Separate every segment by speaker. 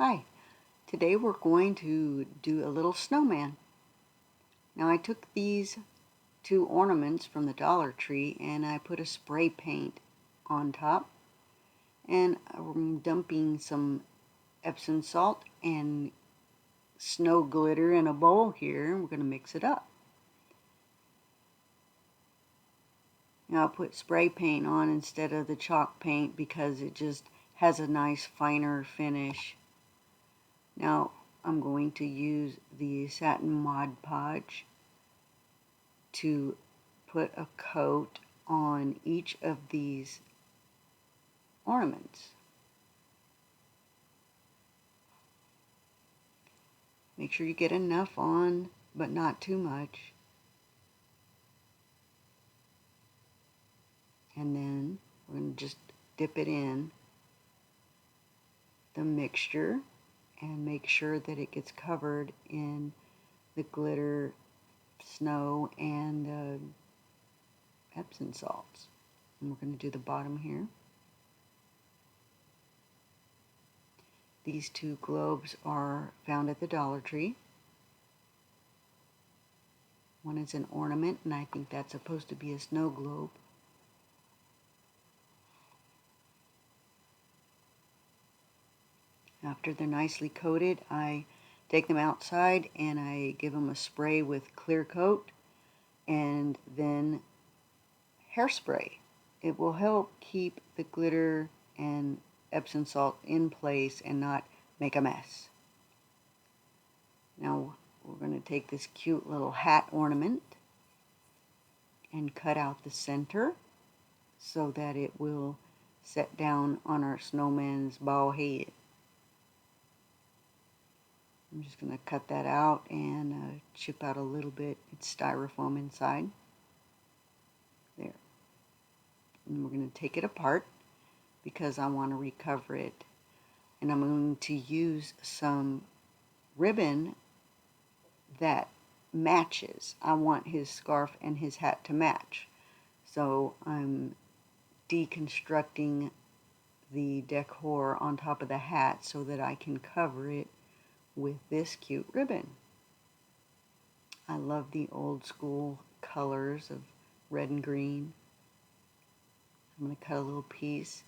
Speaker 1: Hi, today we're going to do a little snowman. Now I took these two ornaments from the Dollar Tree and I put a spray paint on top, and I'm dumping some Epsom salt and snow glitter in a bowl here, and we're going to mix it up. Now I'll put spray paint on instead of the chalk paint because it just has a nice finer finish. Now I'm going to use the satin Mod Podge to put a coat on each of these ornaments. Make sure you get enough on, but not too much. And then we're going to just dip it in the mixture and make sure that it gets covered in the glitter, snow, and the Epsom salts. And we're going to do the bottom here. These two globes are found at the Dollar Tree. One is an ornament, and I think that's supposed to be a snow globe. After they're nicely coated, I take them outside and I give them a spray with clear coat and then hairspray. It will help keep the glitter and Epsom salt in place and not make a mess. Now we're going to take this cute little hat ornament and cut out the center so that it will set down on our snowman's bald head. I'm just going to cut that out and chip out a little bit. It's styrofoam inside. There. And we're going to take it apart because I want to recover it. And I'm going to use some ribbon that matches. I want his scarf and his hat to match. So I'm deconstructing the decor on top of the hat so that I can cover it with this cute ribbon. I love the old school colors of red and green. I'm going to cut a little piece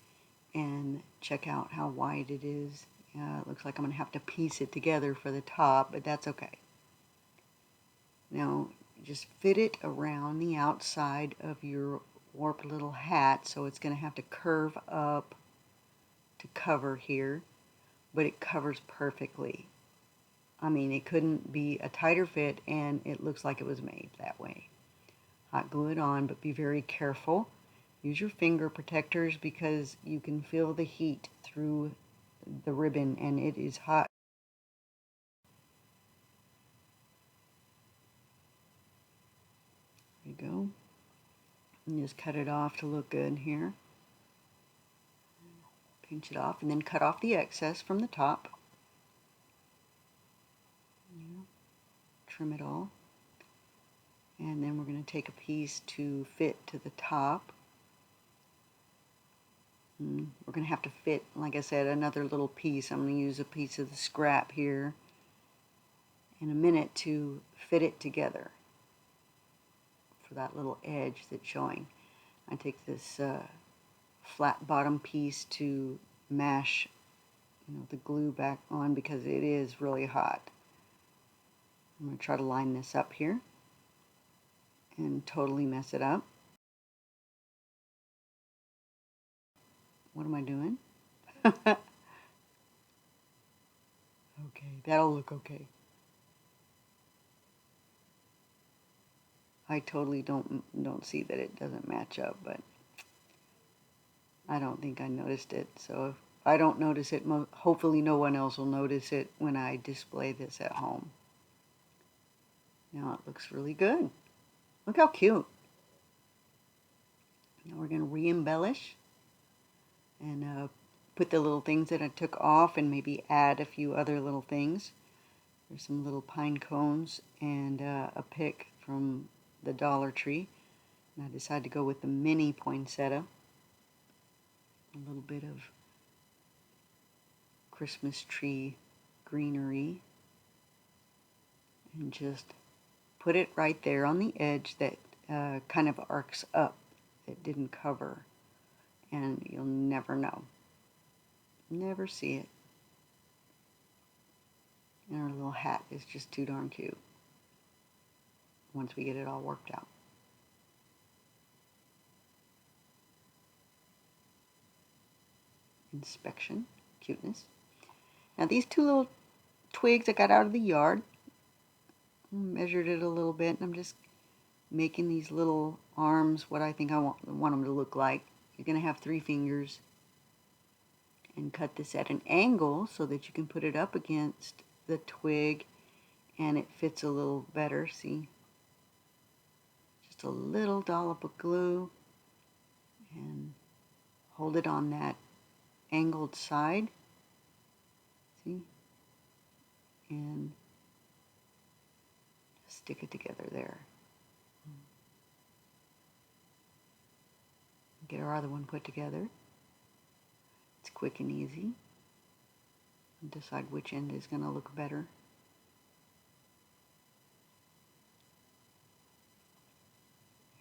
Speaker 1: and check out how wide it is. It looks like I'm going to have to piece it together for the top, but that's okay. Now just fit it around the outside of your warped little hat, so it's going to have to curve up to cover here, but it covers perfectly. I mean, it couldn't be a tighter fit, and it looks like it was made that way. Hot glue it on, but be very careful. Use your finger protectors because you can feel the heat through the ribbon, and it is hot. There you go. And just cut it off to look good here. Pinch it off, and then cut off the excess from the top. Trim it all. And then we're going to take a piece to fit to the top. We're going to have to fit, like I said, another little piece. I'm going to use a piece of the scrap here in a minute to fit it together for that little edge that's showing. I take this flat bottom piece to mash the glue back on because it is really hot. I'm going to try to line this up here and totally mess it up. What am I doing? Okay, that'll look okay. I totally don't see that it doesn't match up, but I don't think I noticed it. So if I don't notice it, hopefully no one else will notice it when I display this at home. Now it looks really good. Look how cute. Now we're going to re-embellish and put the little things that I took off and maybe add a few other little things. There's some little pine cones and a pick from the Dollar Tree. And I decided to go with the mini poinsettia. A little bit of Christmas tree greenery and just put it right there on the edge that kind of arcs up, that didn't cover, and you'll never know. Never see it. And our little hat is just too darn cute once we get it all worked out. Inspection, cuteness. Now these two little twigs I got out of the yard, measured it a little bit, and I'm just making these little arms what I think I want them to look like. You're going to have 3 fingers, and cut this at an angle so that you can put it up against the twig and it fits a little better. See, just a little dollop of glue and hold it on that angled side, see, and stick it together there. Get our other one put together. It's quick and easy. And decide which end is going to look better.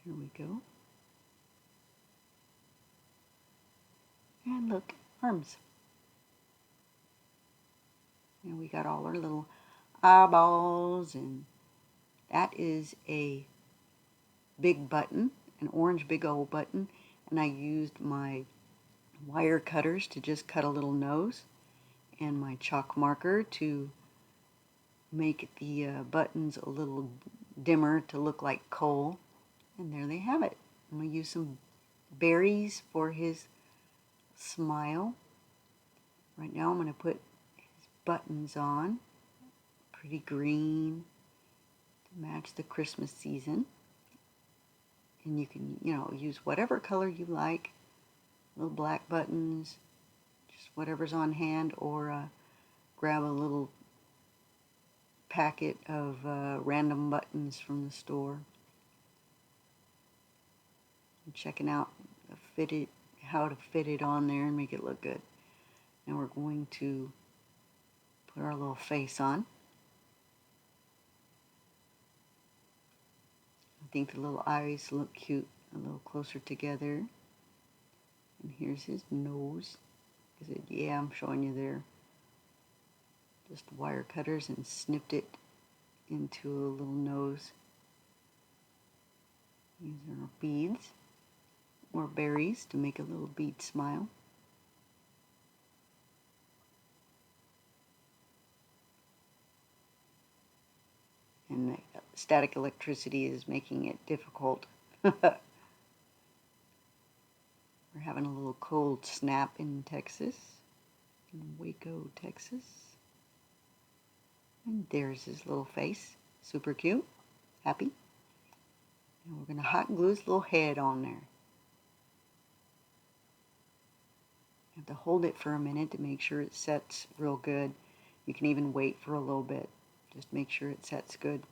Speaker 1: Here we go. And look, arms. And we got all our little eyeballs, and that is a big button, an orange big old button, and I used my wire cutters to just cut a little nose and my chalk marker to make the buttons a little dimmer to look like coal. And there they have it. I'm going to use some berries for his smile. Right now I'm going to put his buttons on, pretty green to match the Christmas season. And you can, use whatever color you like. Little black buttons, just whatever's on hand, or grab a little packet of random buttons from the store. I'm checking out how to fit it on there and make it look good. Now we're going to put our little face on. I think the little eyes look cute a little closer together. And here's his nose. Yeah, I'm showing you there. Just wire cutters and snipped it into a little nose. These are beads or berries to make a little bead smile. And the static electricity is making it difficult. We're having a little cold snap in Texas, in Waco, Texas. And there's his little face, super cute, happy. And we're going to hot glue his little head on there. You have to hold it for a minute to make sure it sets real good. You can even wait for a little bit. Just make sure it sets good.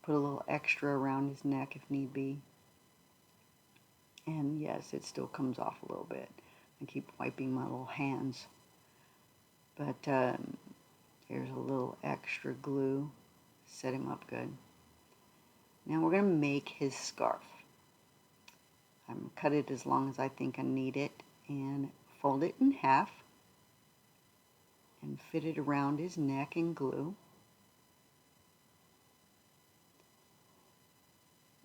Speaker 1: Put a little extra around his neck if need be. And yes, it still comes off a little bit. I keep wiping my little hands. But here's a little extra glue. Set him up good. Now we're going to make his scarf. I'm going to cut it as long as I think I need it and fold it in half and fit it around his neck and glue.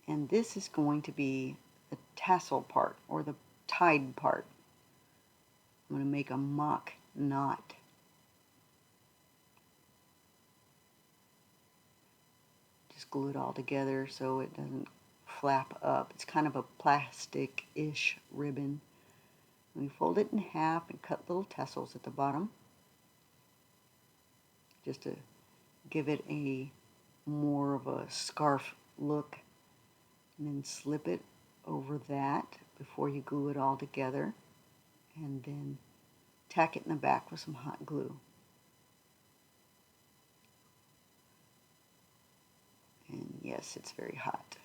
Speaker 1: And this is going to be the tassel part, or the tied part. I'm going to make a mock knot. Just glue it all together so it doesn't flap up. It's kind of a plastic-ish ribbon. We fold it in half and cut little tassels at the bottom, just to give it a more of a scarf look. And then slip it over that before you glue it all together, and then tack it in the back with some hot glue. And yes, it's very hot,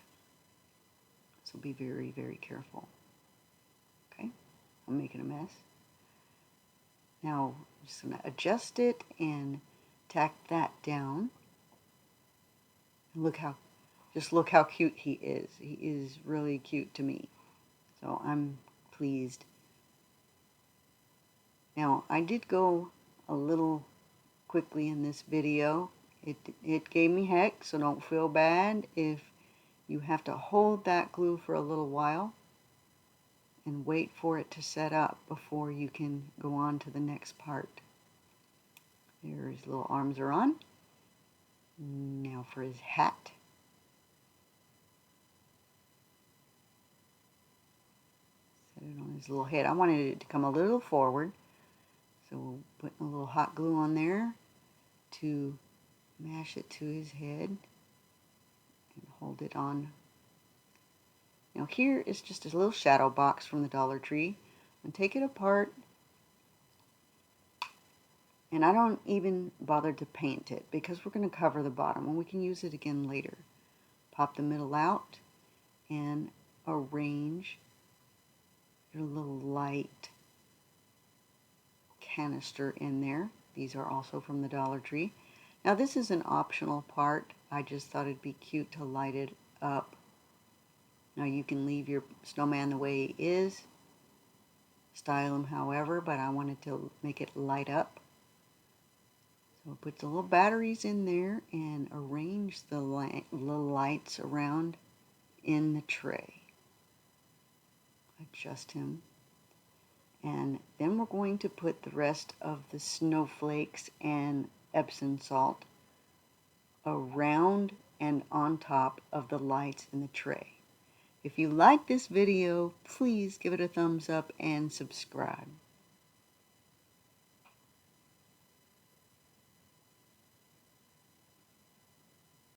Speaker 1: so be very, very careful. Okay, I'm making a mess. Now I'm just going to adjust it and tack that down. Just look how cute he is. He is really cute to me. So I'm pleased. Now I did go a little quickly in this video. It gave me heck, so don't feel bad if you have to hold that glue for a little while and wait for it to set up before you can go on to the next part. There his little arms are on. Now for his hat. Set it on his little head. I wanted it to come a little forward, so we'll put a little hot glue on there to mash it to his head and hold it on. Now here is just a little shadow box from the Dollar Tree. And take it apart, and I don't even bother to paint it because we're going to cover the bottom and we can use it again later. Pop the middle out and arrange your little light canister in there. These are also from the Dollar Tree. Now this is an optional part. I just thought it'd be cute to light it up. Now you can leave your snowman the way he is, style him however, but I wanted to make it light up. So put the little batteries in there and arrange the little lights around in the tray. Adjust him. And then we're going to put the rest of the snowflakes and Epsom salt around and on top of the lights in the tray. If you like this video, please give it a thumbs up and subscribe.